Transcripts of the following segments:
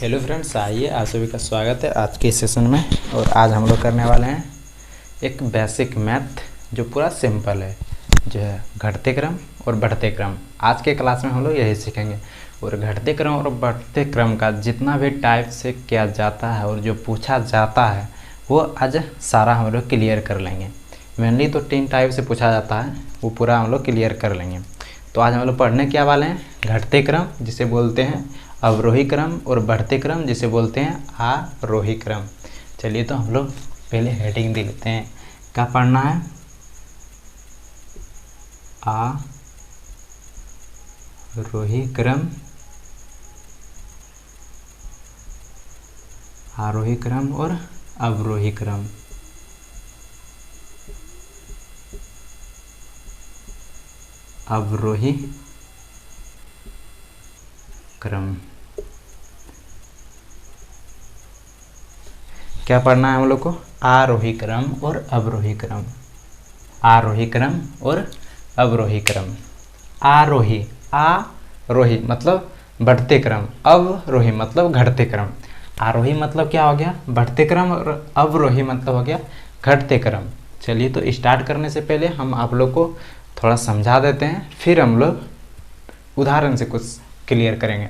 Hello friends, आइए आप सभी का स्वागत है आज के सेशन में। और आज हम लोग करने वाले हैं एक बेसिक मैथ जो पूरा सिंपल है, जो है घटते क्रम और बढ़ते क्रम। आज के क्लास में हम लोग यही सीखेंगे। और घटते क्रम और बढ़ते क्रम का जितना भी टाइप से किया जाता है और जो पूछा जाता है वो आज सारा हम लोग क्लियर कर लेंगे। मेनली तो 3 टाइप से पूछा जाता है, वो पूरा हम लोग क्लियर कर लेंगे। तो आज हम लोग पढ़ने क्या वाले हैं, घटते क्रम जिसे बोलते हैं अवरोही क्रम और बढ़ते क्रम जिसे बोलते हैं आरोही क्रम। चलिए तो हम लोग पहले हेडिंग दे लेते हैं। क्या पढ़ना है? आरोही क्रम, आरोही क्रम और अवरोही क्रम। अवरोही क्रम क्या पढ़ना है हम लोग को? आरोही क्रम और अवरोही क्रम। आरोही क्रम और अवरोही क्रम। आरोही, आरोही मतलब बढ़ते क्रम, अवरोही मतलब घटते क्रम। आरोही मतलब क्या हो गया? बढ़ते क्रम, और अवरोही मतलब हो गया घटते क्रम। चलिए तो स्टार्ट करने से पहले हम आप लोग को थोड़ा समझा देते हैं, फिर हम लोग उदाहरण से कुछ क्लियर करेंगे।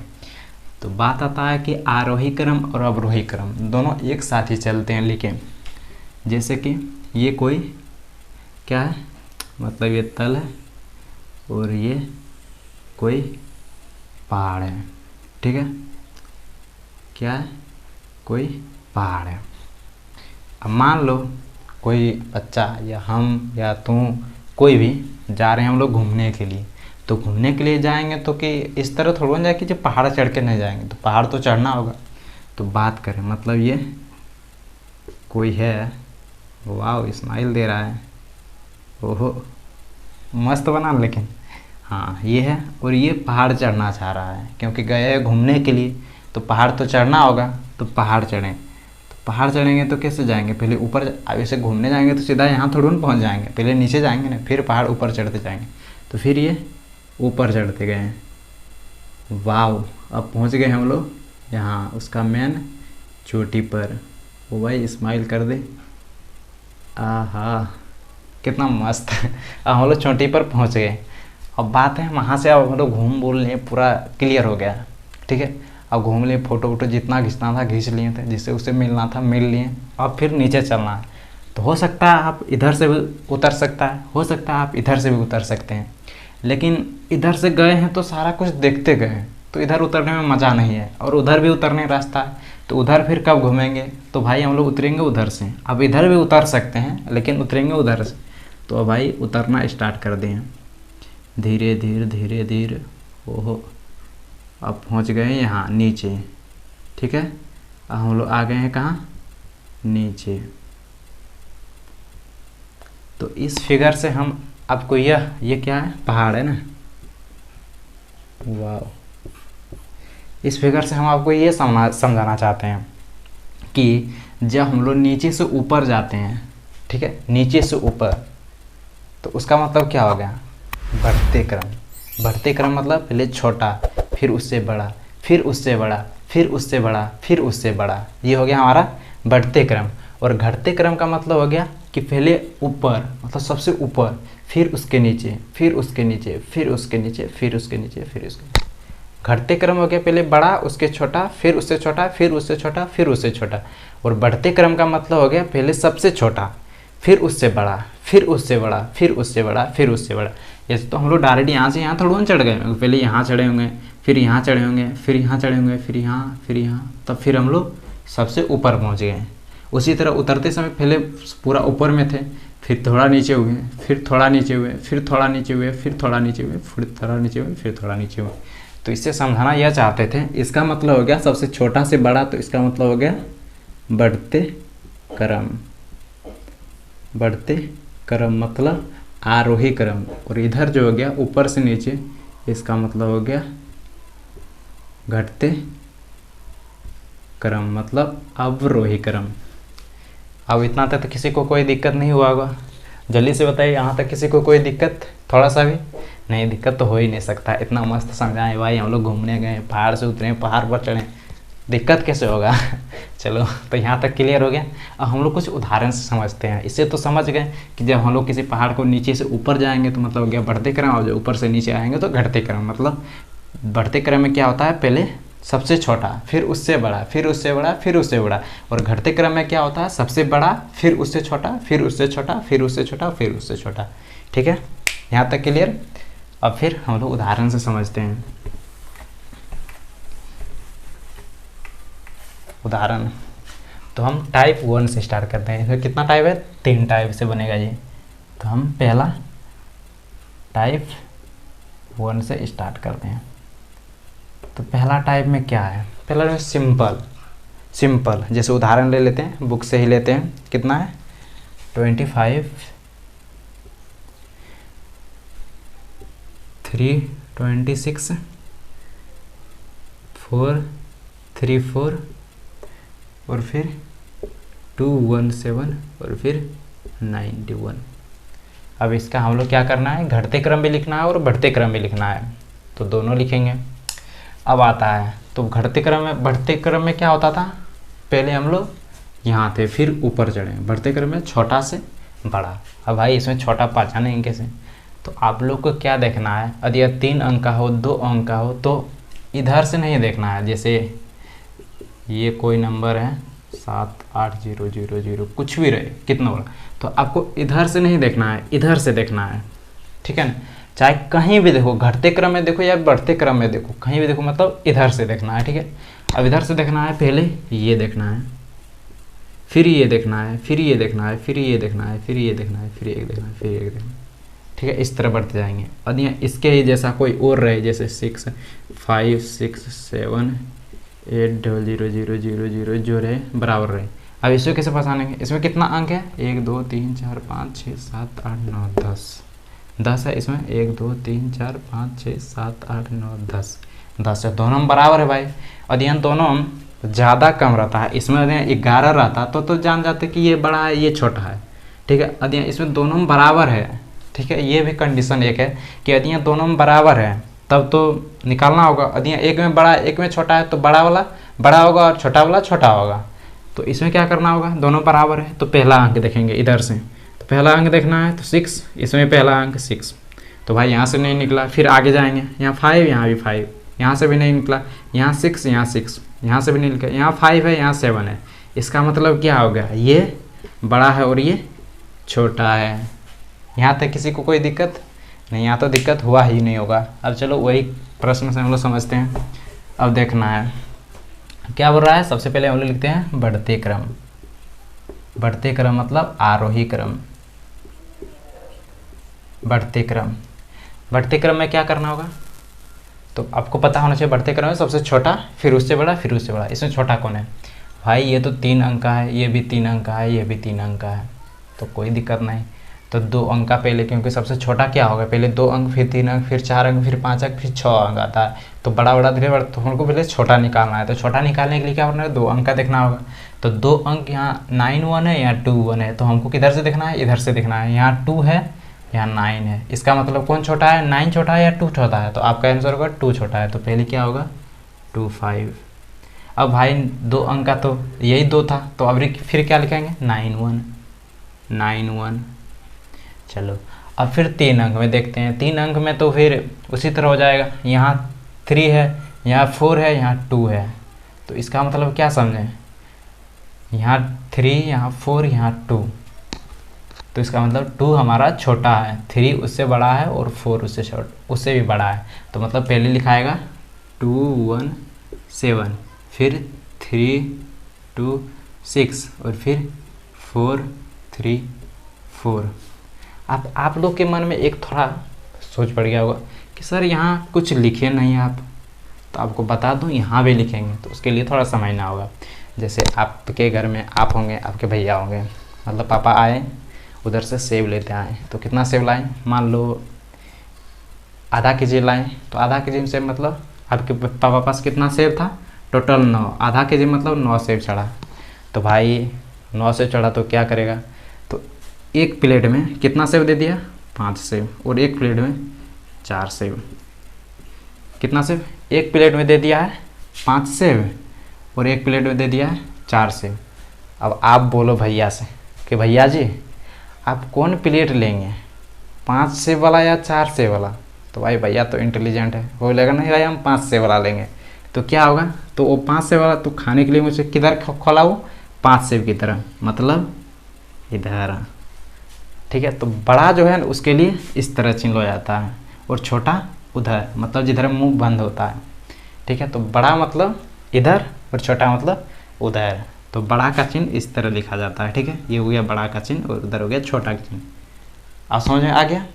तो बात आता है कि आरोही क्रम और अवरोही क्रम दोनों एक साथ ही चलते हैं। लेकिन जैसे कि ये कोई क्या है, मतलब ये तल है और ये कोई पहाड़ है, ठीक है? क्या है? कोई पहाड़ है। अब मान लो कोई बच्चा या हम या तुम कोई भी जा रहे हैं हम लोग घूमने के लिए। तो घूमने के लिए जाएंगे तो कि इस तरह थोड़ा ना जाए कि जब पहाड़ चढ़ के नहीं जाएंगे, तो पहाड़ तो चढ़ना होगा। तो बात करें, मतलब ये कोई है, वाह स्माइल दे रहा है, ओहो मस्त बना। लेकिन हाँ ये है, और ये पहाड़ चढ़ना चाह रहा है क्योंकि गए हैं घूमने के लिए, तो पहाड़ तो चढ़ना होगा। तो पहाड़ चढ़ें, तो पहाड़ चढ़ेंगे तो कैसे जाएंगे? पहले ऊपर, अब ऐसे घूमने जाएंगे तो सीधा यहाँ थोड़ी ना पहुँच जाएंगे, पहले नीचे जाएंगे ना, फिर पहाड़ ऊपर चढ़ते जाएंगे। तो फिर ये ऊपर चढ़ते गए हैं। वाव, अब पहुंच गए हम लोग यहाँ उसका मेन चोटी पर। वो भाई स्माइल कर दे, आहा कितना मस्त। अब हम लोग चोटी पर पहुंच गए। अब बात है वहाँ से अब हम लोग घूम बोल लिए, पूरा क्लियर हो गया, ठीक है? अब घूम लिए, फ़ोटो वोटो जितना खींचना था खींच लिए थे, जिससे उससे मिलना था मिल लिए। अब फिर नीचे चलना है। तो हो सकता है आप इधर से भी उतर सकता है, हो सकता है आप इधर से भी उतर सकते हैं। लेकिन इधर से गए हैं तो सारा कुछ देखते गए, तो इधर उतरने में मज़ा नहीं है। और उधर भी उतरने रास्ता है, तो उधर फिर कब घूमेंगे? तो भाई हम लोग उतरेंगे उधर से। अब इधर भी उतर सकते हैं लेकिन उतरेंगे उधर से। तो अब भाई उतरना स्टार्ट कर दें, धीरे धीरे धीरे धीरे। ओहो, अब पहुंच गए यहाँ नीचे, ठीक है? अब हम लोग आ गए हैं कहाँ? नीचे। तो इस फिगर से हम आपको ये क्या है? पहाड़ है ना, वाह। इस फिगर से हम आपको ये समझाना चाहते हैं कि जब हम लोग नीचे से ऊपर जाते हैं, ठीक है, नीचे से ऊपर, तो उसका मतलब क्या हो गया? बढ़ते क्रम। बढ़ते क्रम मतलब पहले छोटा, फिर उससे बड़ा, फिर उससे बड़ा, फिर उससे बड़ा, फिर उससे बड़ा। ये हो गया हमारा बढ़ते क्रम। और घटते क्रम का मतलब हो गया कि पहले ऊपर, मतलब सबसे ऊपर, फिर उसके नीचे, फिर उसके नीचे, फिर उसके नीचे, फिर उसके नीचे, फिर उसके नीचे। घटते क्रम हो गया पहले बड़ा, उसके छोटा, फिर उससे छोटा, फिर उससे छोटा, फिर उससे छोटा। और बढ़ते क्रम का मतलब हो गया पहले सबसे छोटा, फिर उससे बड़ा, फिर उससे बड़ा, फिर उससे बड़ा, फिर उससे बड़ा। जैसे तो हम लोग डायरेक्ट यहाँ से यहाँ थोड़ा चढ़ गए, पहले यहाँ चढ़े होंगे, फिर यहाँ चढ़े होंगे, फिर यहाँ चढ़े होंगे, फिर यहाँ, फिर यहाँ, तब फिर हम लोग सबसे ऊपर पहुँच गए। उसी तरह उतरते समय पहले पूरा ऊपर में थे, फिर थोड़ा नीचे हुए, फिर थोड़ा नीचे हुए, फिर थोड़ा नीचे हुए, फिर थोड़ा नीचे हुए, फिर थोड़ा नीचे हुए, फिर थोड़ा नीचे हुए। तो इससे समझाना यह चाहते थे, इसका मतलब हो गया सबसे छोटा से बड़ा, तो इसका मतलब हो गया बढ़ते क्रम। बढ़ते क्रम मतलब आरोही क्रम। और इधर जो हो गया ऊपर से नीचे, इसका मतलब हो गया घटते क्रम, मतलब अवरोही क्रम। अब इतना तक तो किसी को कोई दिक्कत नहीं हुआ होगा? जल्दी से बताइए, यहाँ तक किसी को कोई दिक्कत थोड़ा सा भी नहीं? दिक्कत तो हो ही नहीं सकता, इतना मस्त समझाएं भाई। हम लोग घूमने गए, पहाड़ से उतरे, पहाड़ पर चढ़े, दिक्कत कैसे होगा चलो, तो यहाँ तक क्लियर हो गया। अब हम लोग कुछ उदाहरण से समझते हैं। इससे तो समझ गए कि जब हम लोग किसी पहाड़ को नीचे से ऊपर जाएंगे तो मतलब हो गया बढ़ते क्रम, और जो ऊपर से नीचे आएंगे तो घटते क्रम। मतलब बढ़ते क्रम में क्या होता है, पहले सबसे छोटा, फिर उससे बड़ा, फिर उससे बड़ा, फिर उससे बड़ा। और घटते क्रम में क्या होता है, सबसे बड़ा, फिर उससे छोटा, फिर उससे छोटा, फिर उससे छोटा, फिर उससे छोटा। ठीक है, यहाँ तक क्लियर। अब फिर हम लोग उदाहरण से समझते हैं। उदाहरण, तो हम टाइप 1 से स्टार्ट करते हैं। इसमें कितना टाइप है, 3 टाइप से बनेगा ये। तो हम पहला टाइप 1 से स्टार्ट करते हैं। तो पहला टाइप में क्या है, पहला में सिंपल। सिंपल जैसे उदाहरण ले लेते हैं, बुक से ही लेते हैं। कितना है, 25 3 26 4 3 4 और फिर 2 1 7 और फिर 91। अब इसका हम लोग क्या करना है, घटते क्रम भी लिखना है और बढ़ते क्रम भी लिखना है, तो दोनों लिखेंगे। अब आता है, तो घटते क्रम में, बढ़ते क्रम में क्या होता था, पहले हम लोग यहाँ थे, फिर ऊपर चढ़े। बढ़ते क्रम में छोटा से बड़ा। अब भाई इसमें छोटा पहचानेंगे कैसे, तो आप लोग को क्या देखना है, यदि यह 3 अंक का हो, 2 अंक का हो, तो इधर से नहीं देखना है। जैसे ये कोई नंबर है 7 8 0 0 0, कुछ भी रहे, कितना बड़ा, तो आपको इधर से नहीं देखना है, इधर से देखना है। ठीक है ना, चाहे कहीं भी देखो, घटते क्रम में देखो या बढ़ते क्रम में देखो, कहीं भी देखो, मतलब इधर से देखना है। ठीक है, अब इधर से देखना है, पहले ये देखना है, फिर ये देखना है, फिर ये देखना है, फिर ये देखना है, फिर ये देखना है, फिर ये देखना है, फिर ये देखना है। ठीक है, इस तरह बढ़ते जाएंगे। और यहाँ इसके ही जैसा कोई और रहे, जैसे 6 5 6 7 8 0 0 0 0 जो रहे बराबर रहे। अब इसको कैसे पहचानेंगे, इसमें कितना अंक है, 1 2 3 4 5 6 7 8 9 10 है इसमें, 1 2 3 4 5 6 7 8 9 10 है, दोनों बराबर है भाई। और यहाँ दोनों ज़्यादा कम रहता है, इसमें 11 रहता तो जान जाते कि ये बड़ा है, ये छोटा है। ठीक है, यदि इसमें दोनों बराबर है, ठीक है, ये भी कंडीशन एक है कि यदि दोनों में बराबर है तब तो निकालना होगा। यदि एक में बड़ा एक में छोटा है तो बड़ा वाला बड़ा होगा और छोटा वाला छोटा होगा। तो इसमें क्या करना होगा, दोनों बराबर है तो पहला अंक देखेंगे इधर से, तो पहला अंक देखना है तो 6, इसमें पहला अंक 6, तो भाई यहाँ से नहीं निकला, फिर आगे जाएंगे, यहाँ 5, यहाँ भी 5, यहाँ से भी नहीं निकला, यहाँ 6, यहाँ 6, यहाँ से भी नहीं निकला, यहाँ 5 है, यहाँ 7 है। इसका मतलब क्या हो गया, ये बड़ा है और ये छोटा है। यहाँ तक किसी को कोई दिक्कत नहीं, यहाँ तो दिक्कत हुआ ही नहीं होगा। अब चलो वही प्रश्न से हम लोग समझते हैं। अब देखना है क्या बोल रहा है, सबसे पहले हम लोग लिखते हैं बढ़ते क्रम। बढ़ते क्रम मतलब आरोही क्रम। बढ़ते क्रम, बढ़ते क्रम में क्या करना होगा, तो आपको पता होना चाहिए बढ़ते क्रम में सबसे छोटा, फिर उससे बड़ा, फिर उससे बड़ा। इसमें छोटा कौन है भाई, ये तो 3 अंक का है, ये भी 3 अंक का है, ये भी 3 अंक का है, तो कोई दिक्कत नहीं। तो 2 अंक का पहले, क्योंकि सबसे छोटा क्या होगा, पहले 2 अंक, फिर 3 अंक, फिर 4 अंक, फिर 5 अंक, फिर 6 अंक आता है। तो बड़ा बड़ा धीरे बड़ा, तो हमको पहले छोटा निकालना है। तो छोटा निकालने के लिए क्या करना है, 2 अंक का देखना होगा। तो 2 अंक यहाँ 9 1 है, यहाँ 2 1 है, तो हमको किधर से देखना है, इधर से देखना है। यहाँ 2 है, यहाँ 9 है, इसका मतलब कौन छोटा है, 9 छोटा है या 2 छोटा है, तो आपका आंसर होगा 2 छोटा है। तो पहले क्या होगा 2 5। अब भाई 2 अंक का तो यही 2 था, तो अब फिर क्या लिखेंगे 9 1 9 1। चलो अब फिर 3 अंक में देखते हैं। 3 अंक में तो फिर उसी तरह हो जाएगा, यहाँ 3 है, यहाँ 4 है, यहाँ 2 है, तो इसका मतलब क्या समझें, यहाँ 3, यहाँ 4, यहाँ 2, तो इसका मतलब 2 हमारा छोटा है, 3 उससे बड़ा है और 4 उससे भी बड़ा है। तो मतलब पहले लिखाएगा 2 1 7, फिर 3 2 6 और फिर 4 3 4। आप लोग के मन में एक थोड़ा सोच पड़ गया होगा कि सर यहाँ कुछ लिखे नहीं आप, तो आपको बता दूँ यहाँ भी लिखेंगे, तो उसके लिए थोड़ा समझना होगा। जैसे आपके घर में आप होंगे, आपके भैया होंगे, मतलब पापा आए उधर से सेब लेते आए, तो कितना सेब लाएं, मान लो आधा केजी लाएं, तो आधा केजी सेब मतलब आपके पापा पास कितना सेब था, टोटल 9, आधा केजी मतलब 9 सेब चढ़ा। तो भाई 9 सेब चढ़ा तो क्या करेगा, तो एक प्लेट में कितना सेब दे दिया, 5 सेब, और एक प्लेट में 4 सेब। कितना सेब, एक प्लेट में दे दिया है 5 सेब, और एक प्लेट में दे दिया है 4 सेब। अब आप बोलो भैया से कि भैया जी आप कौन प्लेट लेंगे, 5 सेब वाला या 4 सेब वाला? तो भाई भैया तो इंटेलिजेंट है, वो बोलेगा नहीं भाई हम 5 सेब वाला लेंगे। तो क्या होगा, तो वो 5 सेब वाला तो खाने के लिए मुझे किधर खोला, वो 5 सेब की तरह, मतलब इधर। ठीक है, तो बड़ा जो है उसके लिए इस तरह चिन्ह हो जाता है और छोटा उधर, मतलब जिधर मुंह बंद होता है। ठीक है, तो बड़ा मतलब इधर और छोटा मतलब उधर। तो बड़ा का चिन्ह इस तरह लिखा जाता है। ठीक है, ये हो गया बड़ा का चिन्ह और उधर हो गया छोटा का चिन्ह। आप समझ में आ गया?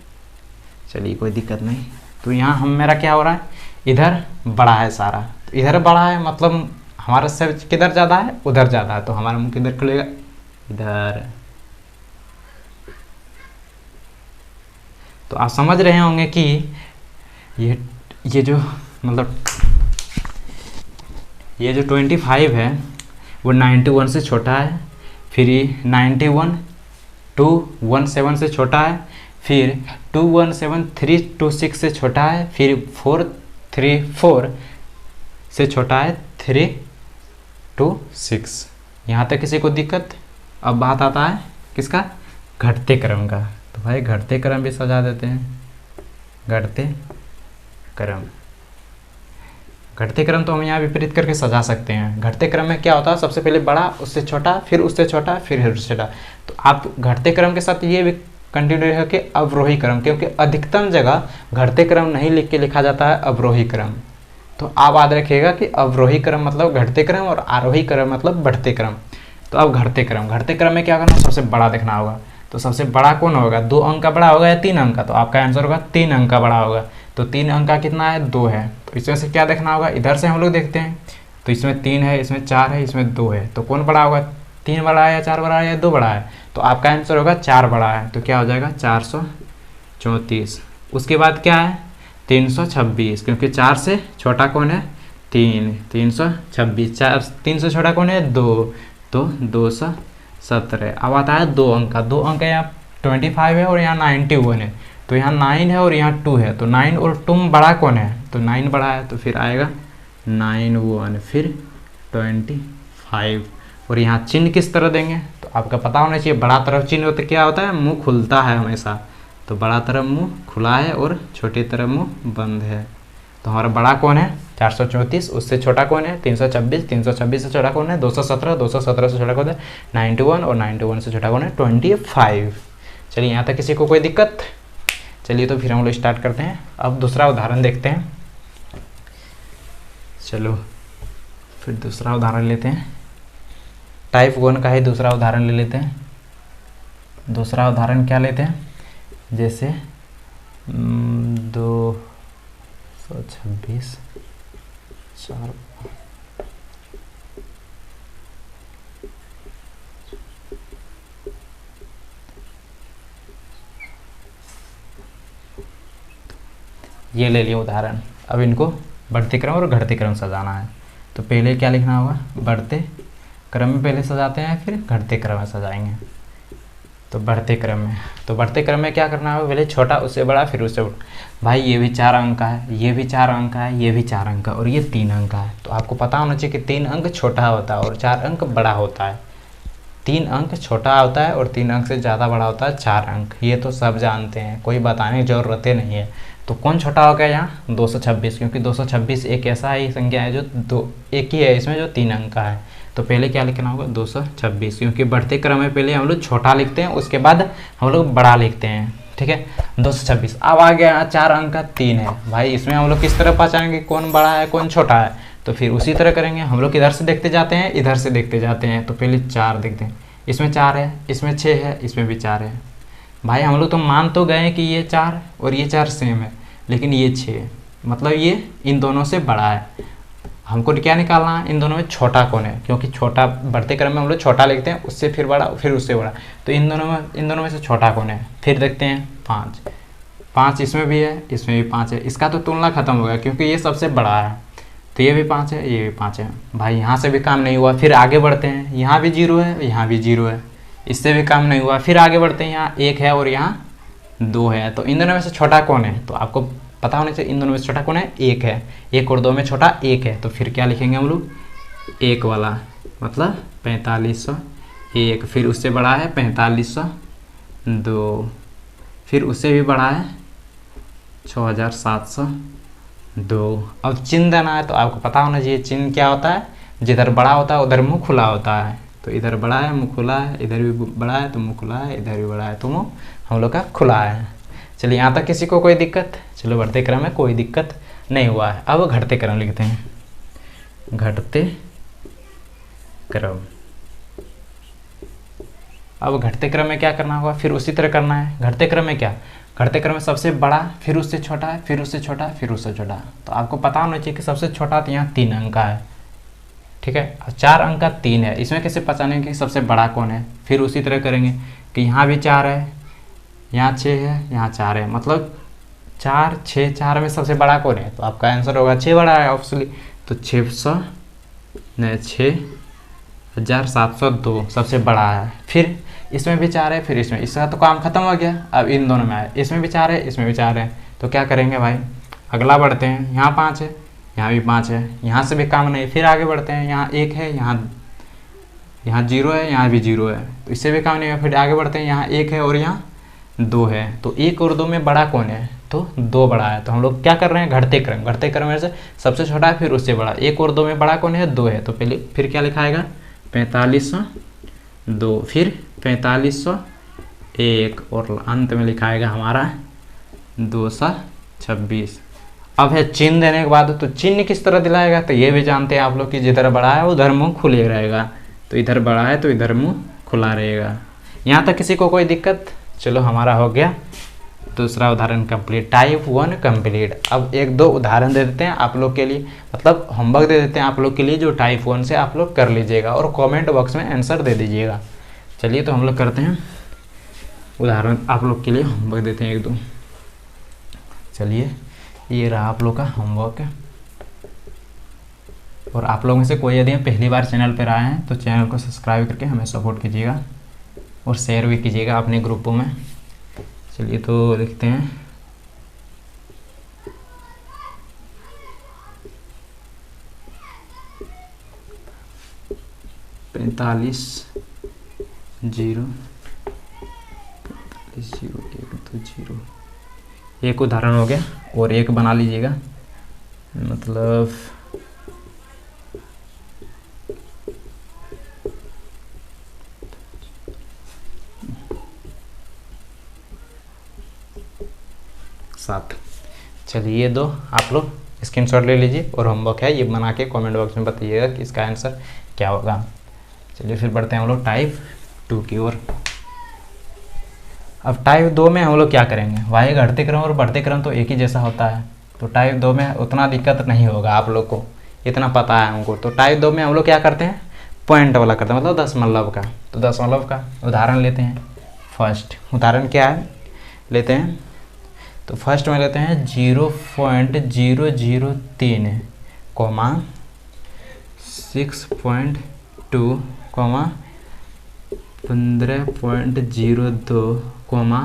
चलिए कोई दिक्कत नहीं। तो यहाँ हम मेरा क्या हो रहा है, इधर बड़ा है सारा, तो इधर बड़ा है मतलब हमारा सब किधर ज़्यादा है, उधर ज़्यादा है, तो हमारा मुंह किधर खुलेगा, इधर। तो आप समझ रहे होंगे कि ये जो मतलब ये जो 25 है वो 91 से छोटा है, फिर ये 91 217 से छोटा है, फिर 217 326 से छोटा है, फिर 434 से छोटा है 326। यहाँ तक किसी को दिक्कत? अब बात आता है किसका, घटते क्रम का। तो भाई घटते क्रम भी सजा देते हैं, घटते क्रम। घटते क्रम तो हम यहाँ विपरीत करके सजा सकते हैं। घटते क्रम में क्या होता है, सबसे पहले बड़ा, उससे छोटा, फिर उससे छोटा, फिर उससे छोटा। तो आप घटते क्रम के साथ ये भी कंटिन्यू है कि अवरोही क्रम, क्योंकि अधिकतम जगह घटते क्रम नहीं लिख के लिखा जाता है अवरोही क्रम। तो आप याद रखिएगा कि अवरोही क्रम मतलब घटते क्रम और आरोही क्रम मतलब बढ़ते क्रम। तो अब घटते क्रम में क्या करना, सबसे बड़ा देखना होगा। तो सबसे बड़ा कौन होगा, 2 अंक का बड़ा होगा या 3 अंक का? तो आपका आंसर होगा 3 अंक का बड़ा होगा। तो 3 अंक का कितना है, 2 है। तो इसमें से क्या देखना होगा, इधर से हम लोग देखते हैं। तो इसमें 3 है, इसमें 4 है, इसमें 2 है। तो कौन बड़ा होगा, 3 बड़ा है या 4 बड़ा है या 2 बड़ा है? तो आपका आंसर होगा 4 बड़ा है। तो क्या हो जाएगा 434। उसके बाद क्या है 326, क्योंकि 4 से छोटा कौन है, 3। 326, 3 से छोटा कौन है, 2, तो 217। अब आता है 2 अंक का। 2 अंक यहाँ 25 है और यहाँ 91 है। तो यहाँ 9 है और यहाँ 2 है। तो 9 और 2 में बड़ा कौन है, तो 9 बड़ा है। तो फिर आएगा 91 फिर 25। और यहाँ चिन्ह किस तरह देंगे, तो आपका पता होना चाहिए। बड़ा तरफ चिन्ह होता क्या होता है, मुंह खुलता है हमेशा। तो बड़ा तरफ मुंह खुला है और छोटी तरफ मुंह बंद है। तो हमारा बड़ा कौन है 434, उससे छोटा कौन है 326, 326 से छोटा कौन है 217, 217 से छोटा कौन है 91 और 91 से छोटा कौन है 25। चलिए यहाँ तक किसी को कोई दिक्कत? चलिए तो फिर हम लोग स्टार्ट करते हैं। अब दूसरा उदाहरण देखते हैं। चलो फिर दूसरा उदाहरण लेते हैं। टाइप 1 का ही दूसरा उदाहरण ले लेते हैं। दूसरा उदाहरण क्या लेते हैं, जैसे 226 4 ये ले लिए उदाहरण। अब इनको बढ़ते क्रम और घटते क्रम सजाना है। तो पहले क्या लिखना होगा, बढ़ते क्रम में पहले सजाते हैं, फिर घटते क्रम में सजाएंगे। तो बढ़ते क्रम में क्या करना है, पहले छोटा उससे बड़ा फिर उससे बड़ा। भाई ये भी 4 अंक का है, ये भी 4 अंक का है, ये भी 4 अंक का और ये 3 अंक का है। तो आपको पता होना चाहिए कि 3 अंक छोटा होता है और 4 अंक बड़ा होता है। 3 अंक छोटा होता है और 3 अंक से ज़्यादा बड़ा होता है 4 अंक। ये तो सब जानते हैं, कोई बताने की ज़रूरत नहीं है। तो कौन छोटा हो गया यहाँ 226, क्योंकि 226 एक ऐसा ही संख्या है जो एक ही है इसमें जो 3 अंक का है। तो पहले क्या लिखना होगा 226, क्योंकि बढ़ते क्रम में पहले हम लोग छोटा लिखते हैं, उसके बाद हम लोग बड़ा लिखते हैं। ठीक है 226। अब आ गया 4 अंक का 3 है। भाई इसमें हम लोग किस तरह पहचानेंगे कौन बड़ा है कौन छोटा है, तो फिर उसी तरह करेंगे। हम लोग इधर से देखते जाते हैं, इधर से देखते जाते हैं। तो पहले 4 देखते हैं, इसमें 4 है, इसमें 6 है, इसमें भी 4 है। भाई हम लोग तो मान तो गए कि ये 4 और ये 4 सेम है, लेकिन ये 6 मतलब ये इन दोनों से बड़ा है। हमको क्या निकालना है, इन दोनों में छोटा कौन है, क्योंकि छोटा बढ़ते क्रम में हम लोग छोटा लिखते हैं, उससे फिर बड़ा फिर उससे बड़ा। तो इन दोनों में से छोटा कौन है। फिर देखते हैं 5 इसमें भी है, इसमें भी 5 है। इसका तो तुलना खत्म हो गया क्योंकि ये सबसे बड़ा है। तो ये भी 5 है, ये भी 5 है। भाई यहाँ से भी काम नहीं हुआ, फिर आगे बढ़ते हैं। यहाँ भी 0 है, यहाँ भी 0 है, इससे भी काम नहीं हुआ। फिर आगे बढ़ते हैं, यहाँ 1 है और यहाँ 2 है। तो इन दोनों में से छोटा कौन है, तो आपको पता होना चाहिए इन दोनों में से छोटा कौन है, 1 है। 1 और 2 में छोटा 1 है। तो फिर क्या लिखेंगे हम लोग एक वाला मतलब 4500 एक, फिर उससे बड़ा है 4500 दो, फिर उससे भी बड़ा है 6700 दो। अब चिन्ह देना है तो आपको पता होना चाहिए चिन्ह क्या होता है, जिधर बड़ा होता है उधर मुंह खुला होता है। तो इधर बड़ा है मुंह खुला है, इधर भी बड़ा है तो मुंह खुला है, इधर भी बड़ा है तो मुंह हम लोग का खुला है। चलिए यहाँ तक किसी को कोई दिक्कत? चलो बढ़ते क्रम में कोई दिक्कत नहीं हुआ है। अब घटते क्रम लिखते हैं, घटते क्रम। अब घटते क्रम में क्या करना होगा, फिर उसी तरह करना है। घटते क्रम में क्या, घटते क्रम में सबसे बड़ा, फिर उससे छोटा है, फिर उससे छोटा, फिर उससे छोटा। तो आपको पता होना चाहिए कि सबसे छोटा तो यहाँ 3 अंक का है, ठीक है, 4 अंक का 3 है। इसमें कैसे पहचानेंगे कि सबसे बड़ा कौन है? फिर उसी तरह करेंगे कि यहाँ भी 4 है, यहाँ 6 है, यहाँ 4 है, मतलब 4 6 4 में सबसे बड़ा कौन है? तो आपका आंसर होगा 6 बड़ा है ऑब्वियसली। तो 6702 सबसे बड़ा है। फिर इसमें भी 4 है, फिर इसमें, इसका तो काम खत्म हो गया। अब इन दोनों में आए, इसमें भी 4 है, इसमें भी 4 है। तो क्या करेंगे भाई, अगला बढ़ते हैं। यहाँ 5 है, यहाँ भी 5 है, यहाँ से भी काम नहीं। फिर आगे बढ़ते हैं, यहाँ 1 है, यहाँ 0 है, यहाँ भी 0 है, तो इससे भी काम नहीं है। फिर आगे बढ़ते हैं, यहाँ 1 है और यहाँ 2 है। तो 1 और 2 में बड़ा कौन है? तो 2 बड़ा है। तो हम लोग क्या कर रहे हैं, घटते क्रम। घटते क्रम में से सबसे छोटा है, फिर उससे बड़ा। 1 और 2 में बड़ा कौन है? 2 है। तो पहले फिर क्या लिखाएगा, 4502, फिर 4501 और अंत में लिखाएगा हमारा 226। अब है चिन्ह देने के बाद, तो चिन्ह किस तरह दिलाएगा? तो ये भी जानते हैं आप लोग कि जिधर बड़ा है उधर मुंह खुले रहेगा। तो इधर बड़ा है तो इधर मुंह खुला रहेगा। यहाँ तक किसी को कोई दिक्कत? चलो हमारा हो गया दूसरा उदाहरण कंप्लीट, टाइप 1 कंप्लीट। अब 1-2 उदाहरण दे देते हैं आप लोग के लिए, मतलब होमवर्क दे देते हैं आप लोग के लिए, जो टाइप 1 से आप लोग कर लीजिएगा और कमेंट बॉक्स में आंसर दे दीजिएगा। चलिए तो हम लोग करते हैं उदाहरण, आप लोग के लिए होमवर्क देते हैं 1-2। चलिए ये रहा आप लोग का होमवर्क। और आप लोगों में से कोई यदि पहली बार चैनल पर आए हैं तो चैनल को सब्सक्राइब करके हमें सपोर्ट कीजिएगा और शेयर भी कीजिएगा अपने ग्रुपों में। चलिए तो लिखते हैं, पैंतालीस जीरो 120। एक उदाहरण हो गया और एक बना लीजिएगा, मतलब सात। चलिए ये 2 आप लोग स्क्रीनशॉट ले लीजिए और होमवर्क है ये बना के कमेंट बॉक्स में बताइएगा कि इसका आंसर क्या होगा। चलिए फिर बढ़ते हैं हम लोग टाइप 2 की ओर। अब टाइप 2 में हम लोग क्या करेंगे, वाही घटते क्रम और बढ़ते क्रम तो एक ही जैसा होता है। तो टाइप 2 में उतना दिक्कत नहीं होगा, आप लोग को इतना पता है हमको। तो टाइप 2 में हम लोग क्या करते हैं, पॉइंट वाला करते हैं, मतलब दशमलव का। तो दशमलव का उदाहरण लेते हैं। फर्स्ट उदाहरण क्या है लेते हैं, तो फर्स्ट में लेते हैं 0.003 कॉमा 6.2 कॉमा 15.02 कॉमा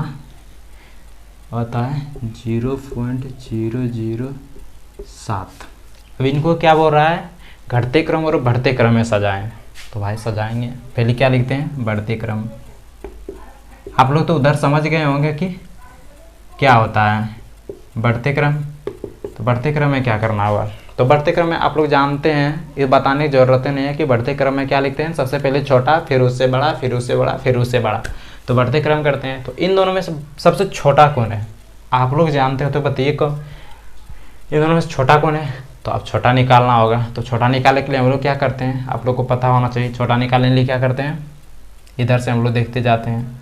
होता है 0.007। अब इनको क्या बोल रहा है, घटते क्रम और बढ़ते क्रम में सजाएं। तो भाई सजाएंगे, पहले क्या लिखते हैं, बढ़ते क्रम। आप लोग तो उधर समझ गए होंगे कि क्या होता है बढ़ते क्रम। तो बढ़ते क्रम में क्या करना होगा, तो बढ़ते क्रम में आप लोग जानते हैं, ये बताने की ज़रूरत नहीं है कि बढ़ते क्रम में क्या लिखते हैं, सबसे पहले छोटा, फिर उससे बड़ा, फिर उससे बड़ा, फिर उससे बड़ा। तो बढ़ते क्रम करते हैं। तो इन दोनों में सबसे छोटा कौन है, आप लोग जानते हो तो बताइए कौन, इन दोनों में से छोटा कौन है। तो अब छोटा निकालना होगा। तो छोटा निकालने के लिए हम लोग क्या करते हैं, आप लोग को पता होना चाहिए। छोटा निकालने के लिए क्या करते हैं, इधर से हम लोग देखते जाते हैं।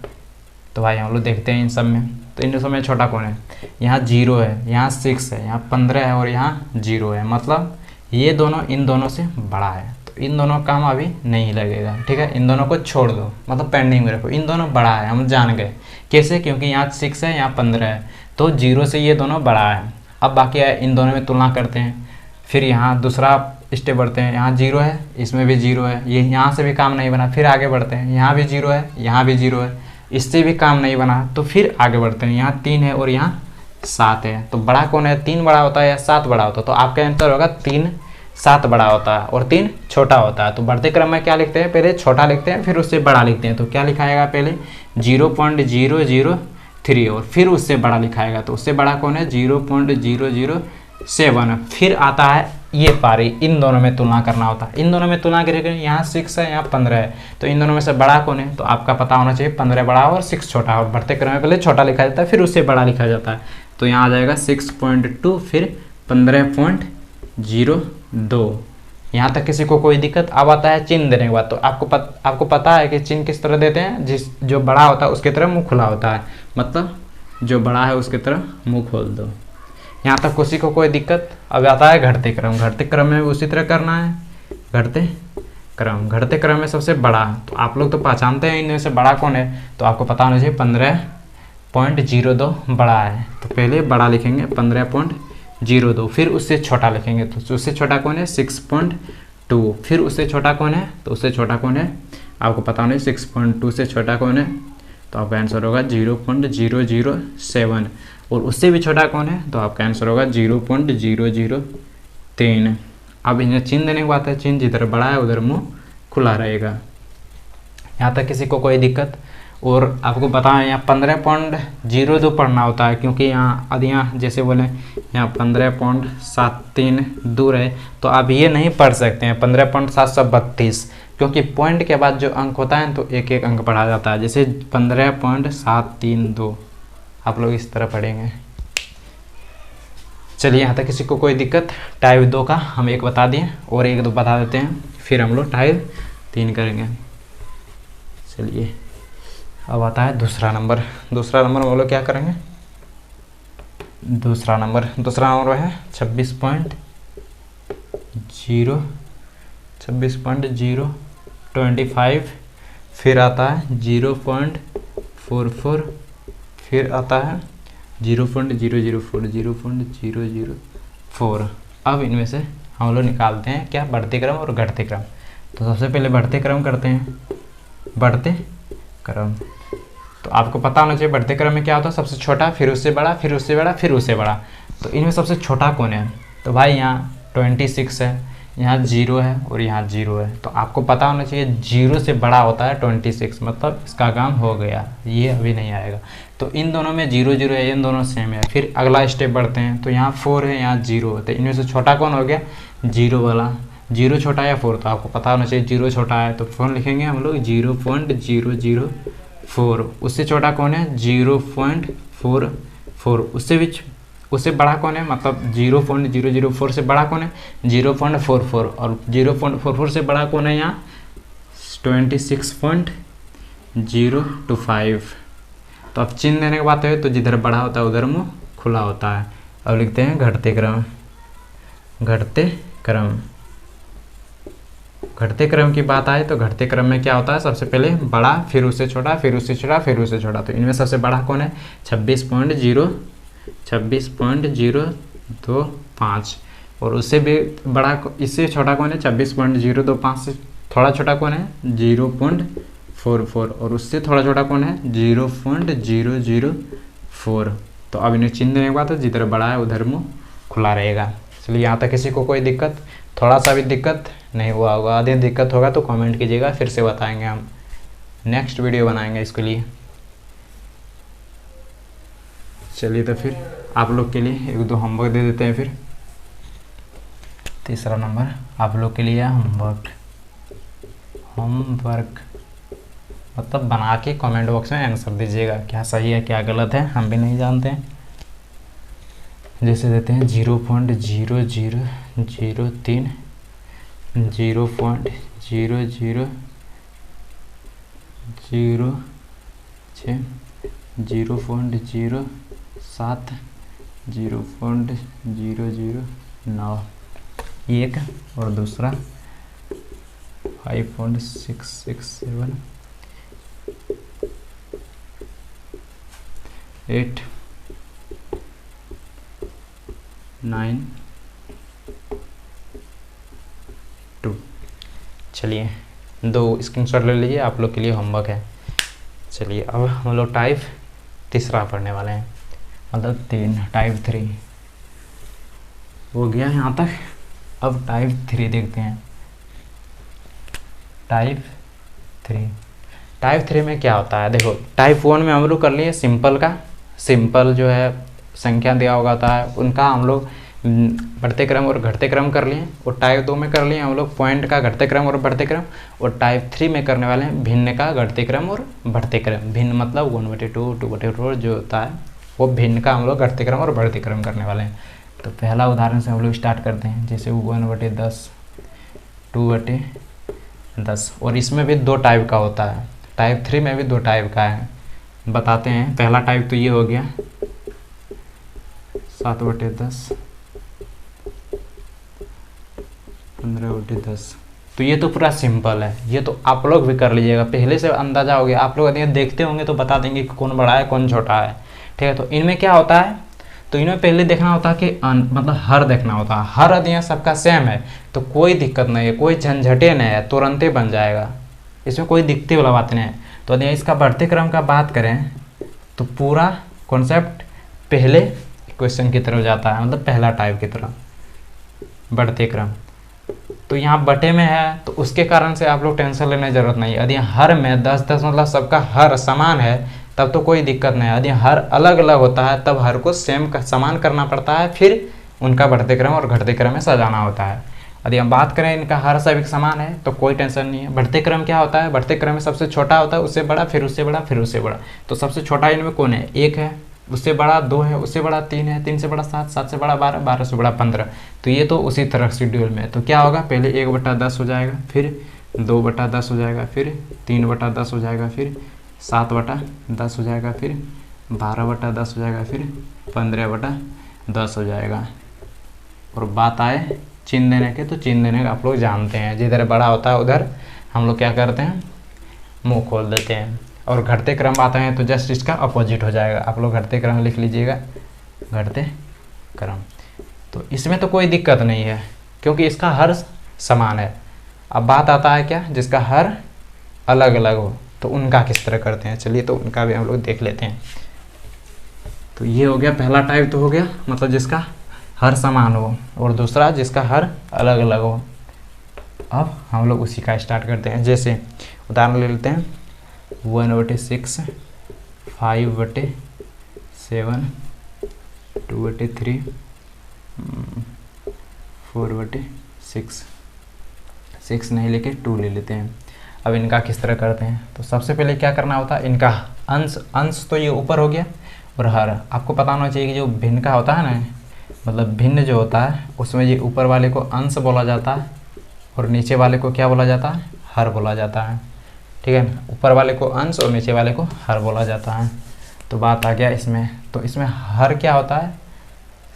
तो भाई हम लोग देखते हैं इन सब में, तो इन सब में छोटा कौन है, यहाँ 0 है, यहाँ 6 है, यहाँ 15 है और यहाँ 0 है, मतलब ये दोनों इन दोनों से बड़ा है। तो इन दोनों का काम अभी नहीं लगेगा, ठीक है, इन दोनों को छोड़ दो, मतलब पेंडिंग में रखो। इन दोनों बड़ा है, हम जान गए कैसे, क्योंकि यहाँ 6 है, यहाँ 15 है, तो 0 से ये दोनों बड़ा है। अब बाकी है इन दोनों में तुलना करते हैं। फिर यहाँ दूसरा स्टेप बढ़ते हैं, यहाँ 0 है, इसमें भी 0 है, ये यहाँ से भी काम नहीं बना। फिर आगे बढ़ते हैं, यहाँ भी 0 है, यहाँ भी 0 है, इससे भी काम नहीं बना। तो फिर आगे बढ़ते हैं, यहाँ 3 है और यहाँ 7 है। तो बड़ा कौन है, 3 बड़ा होता है या 7 बड़ा होता है। तो आपका आंसर होगा 3 7 बड़ा होता है और 3 छोटा होता है। तो बढ़ते क्रम में क्या लिखते हैं, पहले छोटा लिखते हैं फिर उससे बड़ा लिखते हैं। तो क्या लिखाएगा, पहले 0.003 और फिर उससे बड़ा लिखाएगा। तो उससे बड़ा कौन है, 0.007। फिर आता है ये पारी, इन दोनों में तुलना करना होता है। इन दोनों में तुलना करेंगे, यहाँ 6 है यहाँ 15 है, तो इन दोनों में से बड़ा कौन है, तो आपका पता होना चाहिए 15 बड़ा और 6 छोटा। और बढ़ते क्रम में पहले छोटा लिखा जाता है फिर उससे बड़ा लिखा जाता है। तो यहाँ आ जाएगा 6.2 फिर 15.02। यहाँ तक किसी को कोई दिक्कत। अब आता है चिन्ह देने के बाद। तो आपको पता है कि चिन्ह किस तरह देते हैं, जो बड़ा होता है उसकी तरफ मुँह खुला होता है, मतलब जो बड़ा है उसकी तरफ मुँह खोल दो। यहाँ तक किसी को कोई दिक्कत। अब आता है घटते क्रम। घटते क्रम में उसी तरह करना है, घटते क्रम में सबसे बड़ा। तो आप लोग तो पहचानते हैं इनमें से बड़ा कौन है, तो आपको पता होना चाहिए 15.02 बड़ा है। तो पहले बड़ा लिखेंगे 15.02, फिर उससे छोटा लिखेंगे। तो उससे छोटा कौन है, 6.2। फिर उससे छोटा कौन है, तो उससे छोटा कौन है आपको पता होना चाहिए 6.2 से छोटा कौन है, तो आपका आंसर होगा 0.007। और उससे भी छोटा कौन है, तो आपका आंसर होगा 0.003। अब इन्हें चिन्ह देने की बात है, चिन्ह जिधर बड़ा है उधर मुंह खुला रहेगा। यहाँ तक किसी को कोई दिक्कत। और आपको पता है यहाँ 15.02 पढ़ना होता है, क्योंकि यहाँ जैसे बोले यहाँ 15.73 दूर है, तो आप ये नहीं पढ़ सकते हैं 15.732, क्योंकि पॉइंट के बाद जो अंक होता है तो एक एक अंक पढ़ा जाता है। जैसे 15.732 आप लोग इस तरह पढ़ेंगे। चलिए यहाँ तक किसी को कोई दिक्कत। टाइप 2 का हम एक बता दिए और एक दो बता देते हैं, फिर हम लोग टाइप 3 करेंगे। चलिए अब आता है दूसरा नंबर। दूसरा नंबर हम लोग क्या करेंगे, दूसरा नंबर है 26.025। फिर आता है 0.44, फिर आता है 0.004। अब इनमें से हम लोग निकालते हैं क्या, बढ़ते क्रम और घटते क्रम। तो सबसे पहले बढ़ते क्रम करते हैं, बढ़ते क्रम। तो आपको पता होना चाहिए बढ़ते क्रम में क्या होता है, सबसे छोटा फिर उससे बड़ा फिर उससे बड़ा फिर उससे बड़ा। तो इनमें सबसे छोटा कौन है, तो भाई यहाँ 26 है, यहाँ 0 है और यहाँ 0 है। तो आपको पता होना चाहिए 0 से बड़ा होता है 26, मतलब इसका काम हो गया, ये अभी नहीं आएगा। तो इन दोनों में 0 0 है, इन दोनों सेम है। फिर अगला स्टेप बढ़ते हैं, तो यहाँ 4 है यहाँ 0 है, तो इनमें से छोटा कौन हो गया, 0 वाला। 0 छोटा या 4, तो आपको पता होना चाहिए 0 छोटा है, तो 4 लिखेंगे हम लोग 0.004। उससे छोटा कौन है, 0.44। उससे बड़ा कौन है, मतलब 0.004 से बड़ा कौन है, 0.44। और 0.44 से बड़ा कौन है यहाँ 26.025। तो अब चिन्ह देने की बात है, तो जिधर बड़ा होता है उधर मुँह खुला होता है। अब लिखते हैं घटते क्रम। घटते क्रम की बात आए तो घटते क्रम में क्या होता है, सबसे पहले बड़ा फिर उससे छोटा फिर उससे छोटा फिर उससे छोटा। तो इनमें सबसे बड़ा कौन है, 26.025। और उससे भी बड़ा, इससे छोटा कौन है, 26.025 से थोड़ा छोटा कौन है, 0.44। और उससे थोड़ा छोटा कौन है, 0.004। तो अब इन्हें चिन्ह देने के बाद जिधर बड़ा है उधर मुँह खुला रहेगा। चलिए यहाँ तक किसी को कोई दिक्कत, थोड़ा सा भी दिक्कत नहीं हुआ होगा, आधी दिक्कत होगा तो कमेंट कीजिएगा, फिर से बताएंगे, हम नेक्स्ट वीडियो बनाएंगे इसके लिए। चलिए तो फिर आप लोग के लिए एक दो होमवर्क दे देते हैं। फिर तीसरा नंबर आप लोग के लिए होमवर्क मतलब बना के कमेंट बॉक्स में आंसर दीजिएगा, क्या सही है क्या गलत है, हम भी नहीं जानते हैं। जैसे देते हैं 0.0003, 0.00, 0.06, 0.07, 0.009 एक, और दूसरा 5.667, 8, 9, 2। चलिए 2 स्क्रीनशॉट ले लीजिए, आप लोग के लिए होमवर्क है। चलिए अब हम लोग टाइप तीसरा पढ़ने वाले हैं, मतलब 3, टाइप 3 हो गया यहाँ तक। अब टाइप 3 देखते हैं। टाइप 3 में क्या होता है, देखो टाइप 1 में हम लोग कर लिए सिंपल का, सिंपल जो है संख्या दिया होगा होता है उनका हम लोग बढ़ते क्रम और घटते क्रम कर लिए। और टाइप 2 में कर लिए हम लोग पॉइंट का घटते क्रम और बढ़ते क्रम। और टाइप 3 में करने वाले हैं भिन्न का घटते क्रम और बढ़ते क्रम। भिन्न मतलब 1/2 2/4 जो होता है वो भिन्न का हम लोग घटते क्रम और बढ़ते क्रम करने वाले हैं। तो पहला उदाहरण से हम लोग स्टार्ट करते हैं, जैसे 1/10 2/10। और इसमें भी 2 टाइप का होता है, टाइप 3 में भी 2 टाइप का है, बताते हैं। पहला टाइप तो ये हो गया 7/10 15/10। तो ये तो पूरा सिंपल है, ये तो आप लोग भी कर लीजिएगा, पहले से अंदाजा हो गया। आप लोग यदि देखते होंगे तो बता देंगे कि कौन बड़ा है कौन छोटा है, ठीक है। तो इनमें क्या होता है, तो इनमें पहले देखना होता है कि मतलब हर देखना होता है। हर यदि सबका सेम है तो कोई दिक्कत नहीं है, कोई झंझटे नहीं है, तुरंत ही बन जाएगा, इसमें कोई दिक्कत वाला बात नहीं है। तो यदि इसका बढ़ते क्रम का बात करें तो पूरा कॉन्सेप्ट पहले क्वेश्चन की तरफ जाता है, मतलब पहला टाइप की तरफ बढ़ते क्रम। तो यहाँ बटे में है तो उसके कारण से आप लोग टेंशन लेने की जरूरत नहीं है। यदि हर में 10-10 मतलब सबका हर समान है तब तो कोई दिक्कत नहीं है। यदि हर अलग अलग होता है तब हर को सेम समान करना पड़ता है, फिर उनका बढ़ते क्रम और घटते क्रम में सजाना होता है। यदि हम बात करें इनका हर सभी समान है तो कोई टेंशन नहीं है। बढ़ते क्रम क्या होता है, बढ़ते क्रम में सबसे छोटा होता है, उससे बड़ा, फिर उससे बड़ा, फिर उससे बड़ा। तो सबसे छोटा इनमें कौन है, 1 है, उससे बड़ा 2 है, उससे बड़ा 3 है, 3 से बड़ा 7, 7 से बड़ा 12, 12 से बड़ा 15। तो ये तो उसी तरह शेड्यूल में। तो क्या होगा, पहले 1/10 हो जाएगा, फिर 2/10 हो जाएगा, फिर 3/10 हो जाएगा, फिर 7/10 हो जाएगा, फिर 12/10 हो जाएगा, फिर 15/10 हो जाएगा। और बात आए चिन्ह देने के, तो चिन्ह देने का आप लोग जानते हैं, जिधर बड़ा होता है उधर हम लोग क्या करते हैं, मुंह खोल देते हैं। और घटते क्रम आते हैं तो जस्ट इसका अपोजिट हो जाएगा। आप लोग घटते क्रम लिख लीजिएगा, घटते क्रम। तो इसमें तो कोई दिक्कत नहीं है क्योंकि इसका हर समान है। अब बात आता है क्या, जिसका हर अलग अलग हो तो उनका किस तरह करते हैं, चलिए तो उनका भी हम लोग देख लेते हैं। तो ये हो गया पहला टाइप, तो हो गया मतलब जिसका हर समान हो, और दूसरा जिसका हर अलग अलग हो। अब हम लोग उसी का स्टार्ट करते हैं। जैसे उदाहरण ले लेते हैं 1/6 5/7 2/3 4/6 6 नहीं लेके 2 ले लेते हैं। अब इनका किस तरह करते हैं, तो सबसे पहले क्या करना होता है, इनका अंश तो ये ऊपर हो गया, और हर आपको पता होना चाहिए कि जो भिन्न का होता है ना, मतलब भिन्न जो होता है उसमें ये ऊपर वाले को अंश बोला जाता है और नीचे वाले को क्या बोला जाता है, हर बोला जाता है, ठीक है ना। ऊपर वाले को अंश और नीचे वाले को हर बोला जाता है। तो बात आ गया इसमें, तो इसमें हर क्या होता है,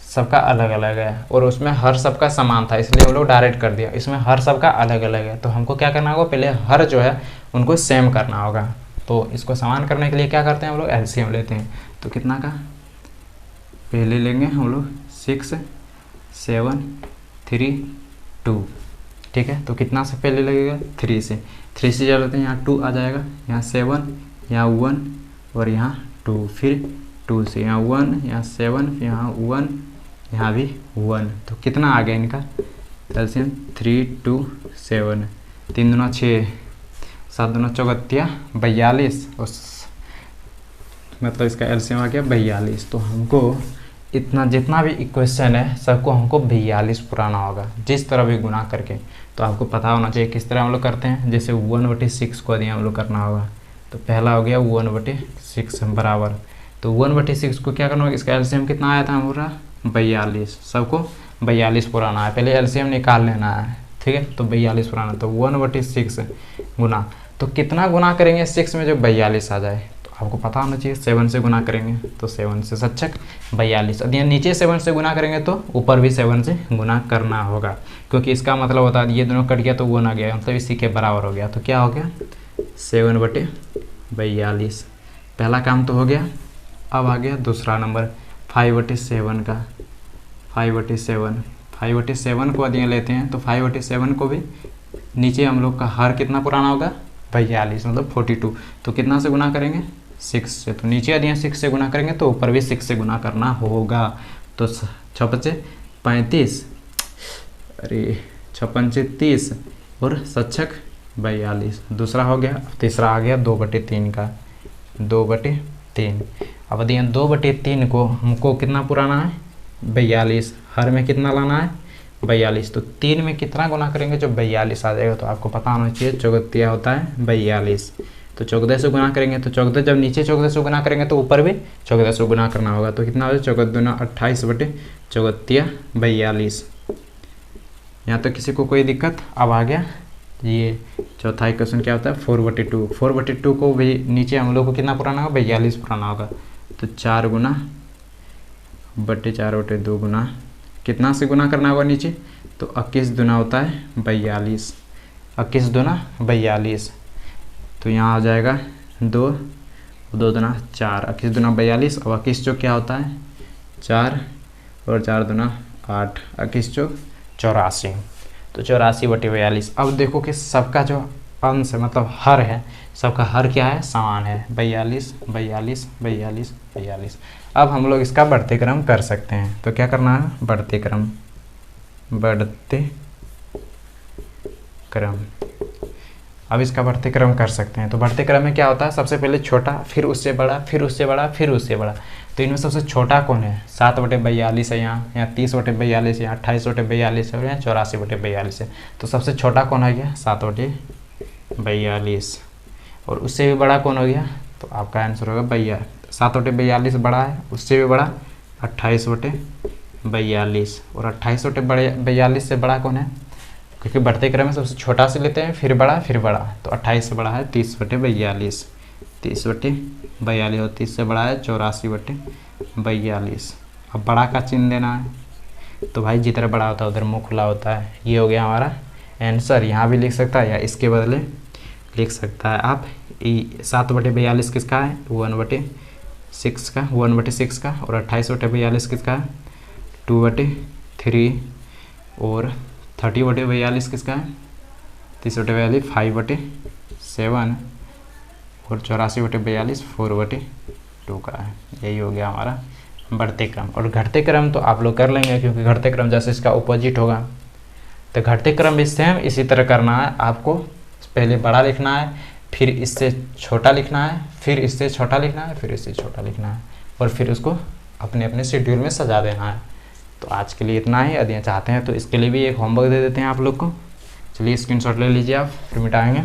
सबका अलग अलग है, और उसमें हर सबका समान था इसलिए हम लोग डायरेक्ट कर दिया। इसमें हर सबका अलग अलग है तो हमको क्या करना होगा, पहले हर जो है उनको सेम करना होगा। तो इसको समान करने के लिए क्या करते हैं हम लोग, एलसीएम लेते हैं। तो कितना का पहले लेंगे हम लोग 6 7 3 2, ठीक है। तो कितना से पहले लगेगा, 3 से जब लेते हैं यहाँ 2 आ जाएगा, यहाँ 7, यहाँ 1 और यहाँ 2, फिर 2 से यहाँ 1, यहाँ 7, यहाँ 1, यहाँ भी 1। तो कितना आ गया इनका एलसीएम, 3 2 7, 3 दूना 6, 7 दूना 42 42, मतलब इसका एलसीएम आ गया 42। तो हमको इतना जितना भी इक्वेशन है सबको हमको 42 पुराना होगा, जिस तरह भी गुना करके। तो आपको पता होना चाहिए किस तरह हम लोग करते हैं। जैसे 1/6 को यदि हम लोग करना होगा तो पहला हो गया 1/6 बराबर, तो 1/6 को क्या करना होगा, इसका एलसीएम कितना आया था हमारा 42, सबको 42 पुराना है, पहले एलसीएम निकाल लेना है, ठीक है। तो 42 पुराना, तो 1/6 गुना, तो कितना गुना करेंगे 6 में जो 42 आ जाए, तो आपको पता होना चाहिए 7 से गुना करेंगे तो 7 से 7 42। यदि नीचे 7 से गुना करेंगे तो ऊपर भी 7 से गुना करना होगा, क्योंकि इसका मतलब होता है ये दोनों कट गया तो 1 आ गया, मतलब इसी के बराबर हो गया। तो क्या हो गया 7/42, पहला काम तो हो गया। अब आ गया दूसरा नंबर 5/7 का, 5/7 को यदि लेते हैं तो 5/7 को भी नीचे हम लोग का हर कितना पुराना होगा 42, मतलब 42। तो कितना से गुना करेंगे 6 से, तो नीचे यदि 6 से गुना करेंगे तो ऊपर भी 6 से गुना करना होगा। तो 6 × 5 = 35, अरे 56 और सच्छक 42। दूसरा हो गया। तीसरा आ गया 2/3 का, 2/3। अब दिए 2/3 को हमको कितना पुराना है 42, हर में कितना लाना है 42, तो 3 में कितना गुना करेंगे जो 42 आ जाएगा। तो आपको पता होना चाहिए चौगतिया होता है 42, तो 14 से गुना करेंगे तो 14, जब नीचे 14 से गुना करेंगे तो ऊपर भी 14 से गुना करना होगा, तो कितना हो जाए 14 दूना 28/चौगतिया 42। यहाँ तो किसी को कोई दिक्कत। अब आ गया ये चौथा क्वेश्चन क्या होता है 4/2। 4/2 को भी नीचे हम लोग को कितना पुराना होगा 42 पुराना होगा, तो 4 गुना बटे 4/2 गुना कितना से गुना करना होगा नीचे, तो 21 दूना होता है 42, 21 दूना 42। तो यहाँ आ जाएगा 2, 2 दूना 4, 21 दूना 42। अब 21 चौक क्या होता है 4 और 4 दूना 8, 21 चौक 84, तो 84/42। अब देखो कि सबका जो अंश है मतलब हर है, सबका हर क्या है समान है 42, 42, 42, 42। अब हम लोग इसका बढ़ते क्रम कर सकते हैं, तो क्या करना है बढ़ते क्रम, बढ़ते क्रम। अब इसका बढ़ते क्रम कर सकते हैं, तो बढ़ते क्रम में क्या होता है सबसे पहले छोटा, फिर उससे बड़ा, फिर उससे बड़ा, फिर उससे बड़ा। तो इनमें सबसे छोटा कौन है 7/42 है, यहाँ 30/42, यहाँ 28/42 है और यहाँ 84/42 है। तो सबसे छोटा कौन हो गया 7/42, और उससे भी बड़ा कौन हो गया, तो आपका आंसर होगा 7/42 बड़ा है, उससे भी बड़ा 28/42, और 28/42 से बड़ा कौन है, क्योंकि बढ़ते क्रम में सबसे छोटा से लेते हैं फिर बड़ा फिर बड़ा, तो 28 से बड़ा है 30/42, 30/42, और 30 से बड़ा है 84/42। अब बड़ा का चिन्ह देना है, तो भाई जितना बड़ा होता है उधर मुँह खुला होता है। ये हो गया हमारा आंसर। यहाँ भी लिख सकता है या इसके बदले लिख सकता है आप। 7/42 किसका है 1/6 का, 1/6 का, और 28/42 किसका है 2/3, और 30/42 किसका है 30/42 5/7, और 84/42 4/2 का है। यही हो गया हमारा बढ़ते क्रम। और घटते क्रम तो आप लोग कर लेंगे, क्योंकि घटते क्रम जैसे इसका अपोजिट होगा, तो घटते क्रम भी सेम इसी तरह करना है आपको। पहले बड़ा लिखना है, फिर इससे छोटा लिखना है, फिर इससे छोटा लिखना है, फिर इससे छोटा लिखना है, और फिर उसको अपने अपने शेड्यूल में सजा देना है। तो आज के लिए इतना ही। यदि चाहते हैं तो इसके लिए भी एक होमवर्क दे देते हैं आप लोग को। चलिए स्क्रीनशॉट ले लीजिए आप, फिर मिटाएंगे।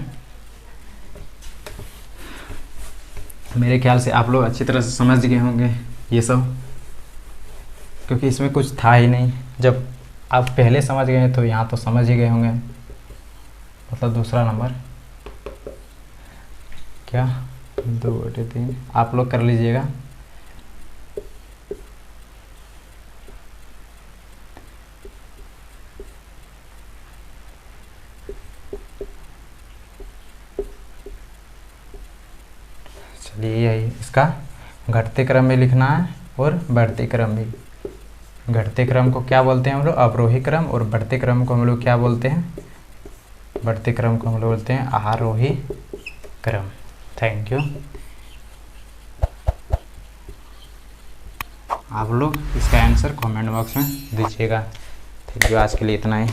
मेरे ख्याल से आप लोग अच्छी तरह से समझ गए होंगे ये सब, क्योंकि इसमें कुछ था ही नहीं। जब आप पहले समझ गए तो यहाँ तो समझ ही गए होंगे। मतलब दूसरा नंबर क्या 2/3 आप लोग कर लीजिएगा। चलिए यही इसका घटते क्रम में लिखना है और बढ़ते क्रम भी। घटते क्रम को क्या बोलते हैं हम लोग अवरोही क्रम, और बढ़ते क्रम को हम लोग क्या बोलते हैं बढ़ते क्रम को हम लोग बोलते हैं आरोही क्रम। Thank you. आप लोग इसका आंसर कमेंट बॉक्स में दीजिएगा। Thank you. आज के लिए इतना ही।